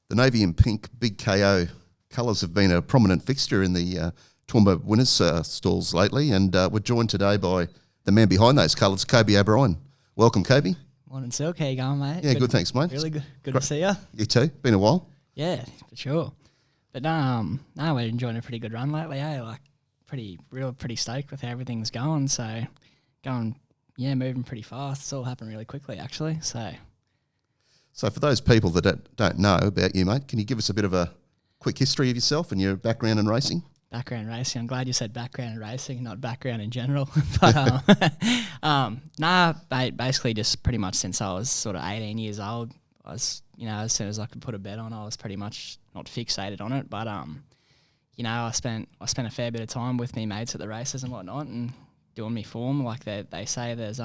The navy and pink Big KO colours have been a prominent fixture in the Toowoomba winners stalls lately, and we're joined today by the man behind those colours, Kobie O'Brien. Welcome, Kobie. Morning, Silk. How you going, mate? Yeah, good thanks, mate. Really good. Good to see you. You too. Been a while. Yeah, for sure. But no, we're enjoying a pretty good run lately, eh? Like, pretty stoked with how everything's going. So, moving pretty fast. It's all happened really quickly, actually. So for those people that don't know about you, mate, can you give us a bit of a quick history of yourself and your background in racing? Background racing. I'm glad you said background in racing, not background in general. But basically just pretty much since I was sort of 18 years old, I was, as soon as I could put a bet on, I was pretty much not fixated on it. But I spent a fair bit of time with me mates at the races and whatnot, and doing me form. Like they say there's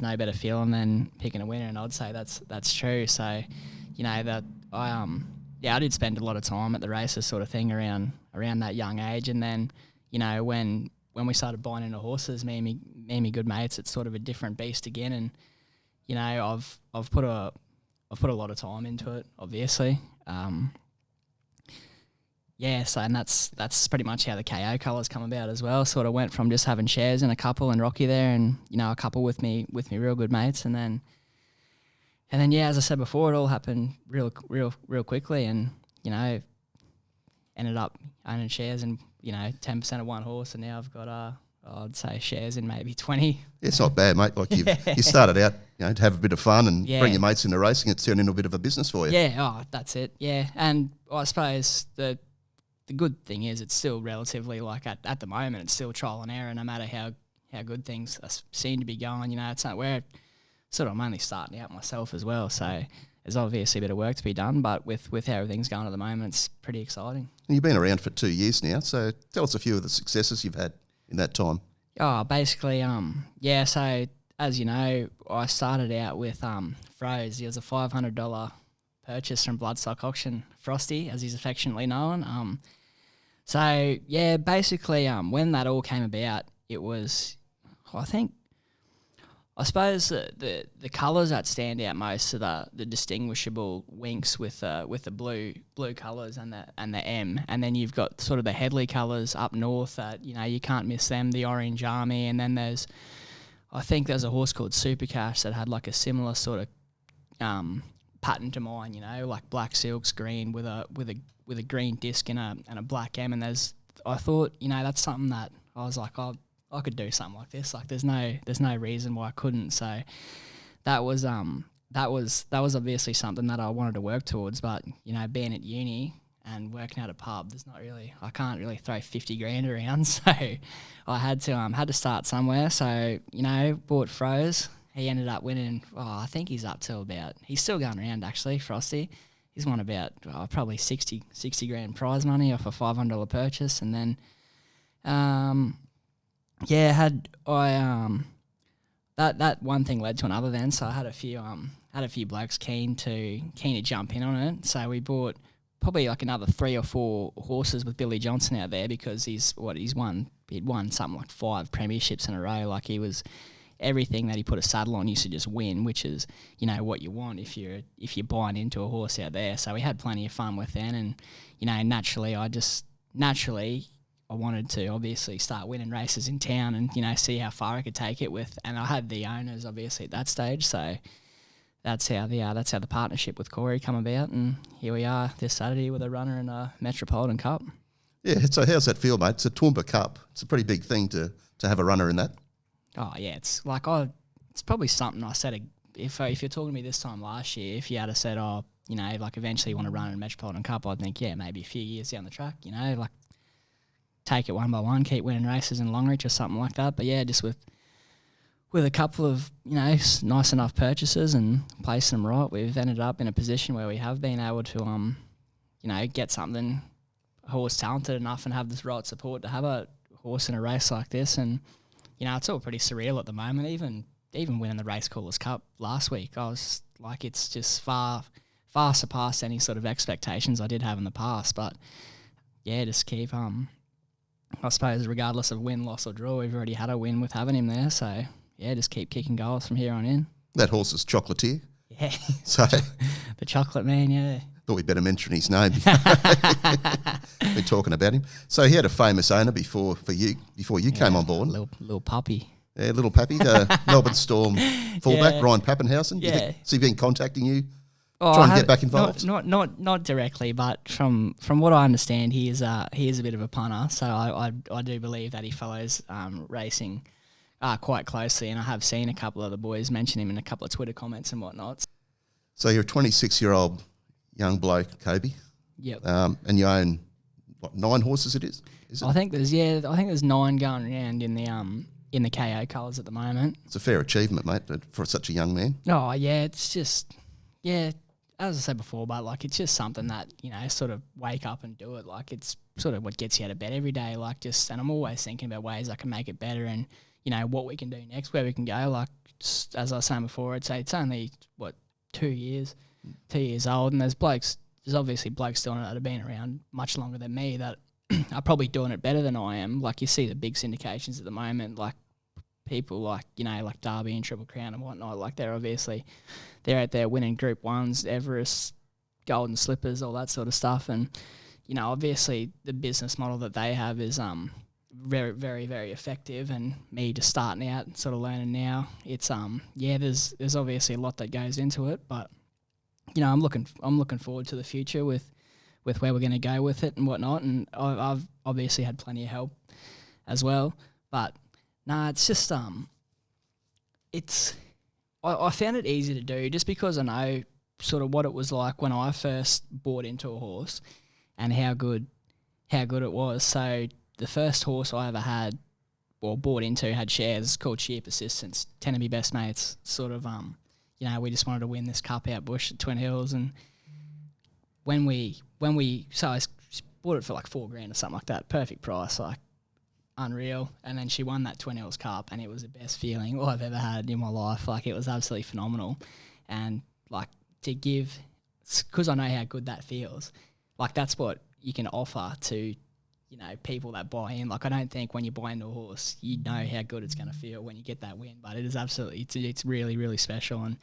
no better feeling than picking a winner, and I'd say that's true. So, I did spend a lot of time at the races sort of thing around that young age, and then when we started buying into horses, me and me good mates, it's sort of a different beast again. And I've put a lot of time into it, obviously. And that's pretty much how the KO colours come about as well. Sort of went from just having shares in a couple and Rocky there, and a couple with me real good mates, and then as I said before, it all happened real quickly, and ended up owning shares in 10% of one horse, and now I've got I'd say shares in maybe 20. It's not bad, mate. Like you started out, to have a bit of fun and bring your mates into racing. It's turned into a bit of a business for you. Yeah, that's it. Yeah, and I suppose the good thing is it's still relatively, like at the moment, it's still trial and error. No matter how good things seem to be going, it's not where sort of I'm only starting out myself as well. So there's obviously a bit of work to be done, but with how everything's going at the moment, it's pretty exciting. You've been around for 2 years now, so tell us a few of the successes you've had in that time. Oh, basically, so as you know, I started out with Froze. He was a $500 purchase from Bloodstock Auction, Frosty, as he's affectionately known. Basically, when that all came about, it was, I suppose the colours that stand out most are the distinguishable winks with the blue colours and the M, and then you've got sort of the Headley colours up north that you can't miss them, the Orange Army, and then there's a horse called Super Cash that had like a similar sort of pattern to mine, like black silks green with a green disc and a black M, and I thought that's something that I was like, I could do something like this. Like there's no reason why I couldn't. So that was obviously something that I wanted to work towards. But being at uni and working at a pub, I can't really throw 50 grand around. So I had to start somewhere. So bought Froze. He ended up winning. I think he's up to he's still going around actually, Frosty. He's won about probably 60 grand prize money off a $500 purchase, and then that one thing led to another then. So I had a few blokes keen to jump in on it. So we bought probably like another 3 or 4 horses with Billy Johnson out there, because he'd won something like 5 premierships in a row. Like he was everything that he put a saddle on used to just win, which is what you want if you're buying into a horse out there. So we had plenty of fun with then, and naturally I wanted to obviously start winning races in town and, see how far I could take it with. And I had the owners obviously at that stage. So that's how the partnership with Corey come about. And here we are this Saturday with a runner in a Metropolitan Cup. Yeah. So how's that feel, mate? It's a Toowoomba Cup. It's a pretty big thing to have a runner in that. Oh yeah. It's like, it's probably something I said, if you're talking to me this time last year, if you had said, like eventually you want to run in a Metropolitan Cup, I'd think, maybe a few years down the track, like, take it one by one, keep winning races in Longreach or something like that. But yeah, just with a couple of nice enough purchases and placing them right, we've ended up in a position where we have been able to get something, a horse talented enough and have this right support to have a horse in a race like this. And it's all pretty surreal at the moment. Even winning the Race Callers Cup last week, I was like, it's just far surpassed any sort of expectations I did have in the past. But yeah, just keep I suppose regardless of win, loss or draw, we've already had a win with having him there. So, yeah, just keep kicking goals from here on in. That horse is Chocolatier. Yeah. So the chocolate man, yeah. Thought we'd better mention his name. We're talking about him. So he had a famous owner before you came on board. Little puppy. Yeah, little Pappy, the Melbourne Storm fullback, Yeah. Ryan Pappenhausen. Yeah. Has he been contacting you, Oh, trying to get back involved? Not directly, but from what I understand, he is a bit of a punter. So I do believe that he follows racing quite closely, and I have seen a couple of the boys mention him in a couple of Twitter comments and whatnot. So you're a 26-year-old young bloke, Kobie. Yep. And you own, 9 horses it is? Is it? I think there's 9 going around in the KO colours at the moment. It's a fair achievement, mate, for such a young man. Oh yeah, it's just as I said before, but like it's just something that sort of wake up and do it. Like it's sort of what gets you out of bed every day. Like and I'm always thinking about ways I can make it better and what we can do next, where we can go. Like as I was saying before, I'd say it's only 2 years old, and there's obviously blokes doing it that have been around much longer than me that are probably doing it better than I am. Like you see the big syndications at the moment, like people like Derby and Triple Crown and whatnot. Like they're out there winning Group 1s, Everest, Golden Slippers, all that sort of stuff. And obviously the business model that they have is very, very, very effective. And me just starting out and sort of learning now, it's there's obviously a lot that goes into it, but I'm looking forward to the future with where we're going to go with it and whatnot. And I've obviously had plenty of help as well, but it's just I found it easy to do just because I know sort of what it was like when I first bought into a horse and how good it was. So the first horse I ever had or bought into had shares called Sheer Persistence, 10 of my best mates. Sort of we just wanted to win this cup out bush at Twin Hills, and when I bought it for like $4,000 or something like that, perfect price, like unreal. And then she won that Twin Hills Cup, and it was the best feeling I've ever had in my life. Like it was absolutely phenomenal, and like to give, because I know how good that feels. Like that's what you can offer to people that buy in. Like I don't think when you buy into a horse, you know how good it's going to feel when you get that win, but it is absolutely it's really, really special. And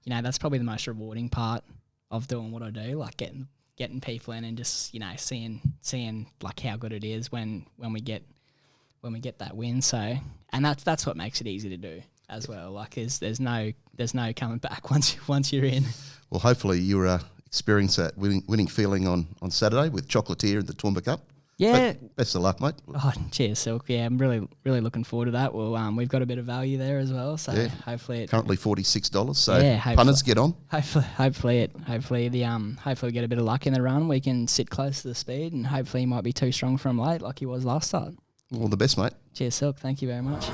that's probably the most rewarding part of doing what I do, like getting people in and just seeing like how good it is when we get that win. So, and that's what makes it easy to do as well. Like there's no coming back once you're in. Well, hopefully you experience that winning feeling on Saturday with Chocolatier at the Toowoomba Cup. Yeah. But best of luck, mate. Oh, cheers, Silk. Yeah, I'm really, really looking forward to that. Well, we've got a bit of value there as well, so hopefully currently $46. So yeah, punters get on. Hopefully we get a bit of luck in the run. We can sit close to the speed, and hopefully he might be too strong for him late, like he was last start. All the best, mate. Cheers, Silk. Thank you very much.